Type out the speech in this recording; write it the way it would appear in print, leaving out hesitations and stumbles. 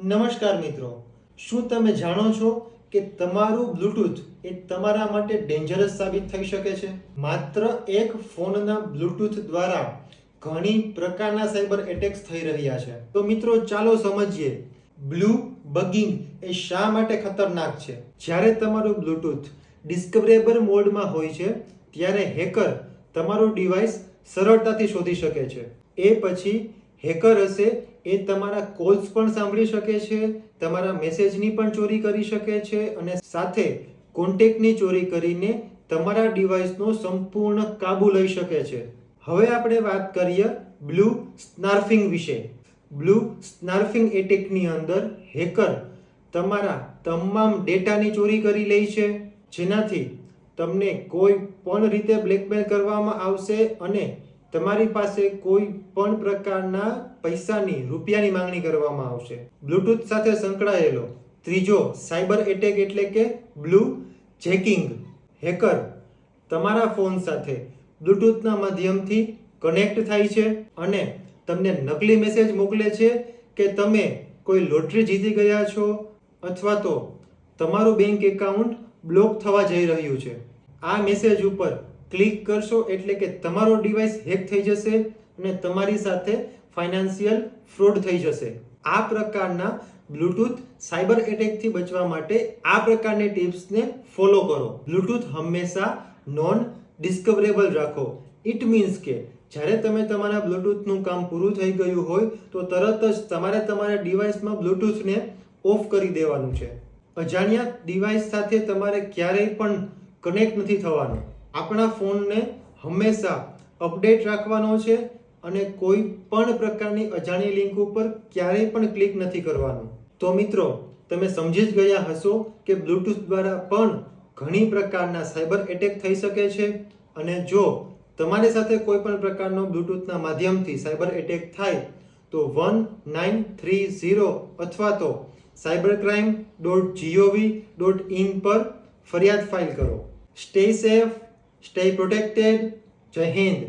નમસ્કાર મિત્રો, શું તમે જાણો છો કે તમારું બ્લૂટૂથ એ તમારા માટે ડેન્જરસ સાબિત થઈ શકે છે? માત્ર એક ફોનના બ્લૂટૂથ દ્વારા ઘણી પ્રકારના સાયબર એટેક્સ થઈ રહ્યા છે. તો મિત્રો ચાલો સમજીએ બ્લુ બગિંગ એ શા માટે ખતરનાક છે. જ્યારે તમારું બ્લૂટૂથ ડિસ્કવરેબલ મોડમાં હોય છે ત્યારે હેકર તમારું ડિવાઇસ સરળતાથી શોધી શકે છે. એ પછી હેકર હશે એ તમારા કોલ્સ પણ સાંભળી શકે છે, તમારા મેસેજની પણ ચોરી કરી શકે છે અને સાથે કોન્ટેક્ટની ચોરી કરીને તમારા ડિવાઇસનો સંપૂર્ણ કાબુ લઈ શકે છે. હવે આપણે વાત કરીએ બ્લુ સ્નાર્ફિંગ વિશે. બ્લુ સ્નાર્ફિંગ એટેકની અંદર હેકર તમારા તમામ ડેટાની ચોરી કરી લે છે, જેનાથી તમને કોઈ પણ રીતે બ્લેકમેલ કરવામાં આવશે અને તમારી પાસે કોઈ પણ પ્રકારના પૈસાની રૂપિયાની માંગણી કરવામાં આવશે. બ્લૂટૂથ સાથે સંકળાયેલો ત્રીજો સાયબર એટેક એટલે કે બ્લુ જેકિંગ. હેકર તમારા ફોન સાથે બ્લૂટૂથના માધ્યમથી કનેક્ટ થાય છે અને તમને નકલી મેસેજ મોકલે છે કે તમે કોઈ લોટરી જીતી ગયા છો અથવા તો તમારું બેંક એકાઉન્ટ બ્લોક થવા જઈ રહ્યું છે. આ મેસેજ ઉપર ક્લિક કરશો એટલે કે તમારો ડિવાઇસ હેક થઈ જશે અને તમારી સાથે ફાઇનાન્શિયલ ફ્રોડ થઈ જશે. આ પ્રકારના બ્લૂટૂથ સાયબર એટેકથી બચવા માટે આ પ્રકારની ટિપ્સને ફોલો કરો. બ્લૂટૂથ હંમેશા નોન ડિસ્કવરેબલ રાખો. ઇટ મીન્સ કે જ્યારે તમે તમારા બ્લૂટૂથનું કામ પૂરું થઈ ગયું હોય તો તરત જ તમારા ડિવાઇસમાં બ્લૂટૂથને ઓફ કરી દેવાનું છે. અજાણ્યા ડિવાઇસ સાથે તમારે ક્યારેય પણ કનેક્ટ નથી થવાનું. આપણા ફોનને હંમેશા અપડેટ રાખવાનો છે અને કોઈ પણ પ્રકારની અજાણી લિંક ઉપર ક્યારેય પણ ક્લિક નથી કરવાનું. તો મિત્રો, તમે સમજી જ ગયા હશો કે બ્લૂટૂથ દ્વારા પણ ઘણી પ્રકારના સાયબર એટેક થઈ શકે છે અને જો તમારી સાથે કોઈ પણ પ્રકારનો બ્લૂટૂથના માધ્યમથી સાયબર એટેક થાય તો 1930 અથવા તો cybercrime.gov.in પર ફરિયાદ ફાઇલ કરો. Stay safe, stay protected. જય હિન્દ.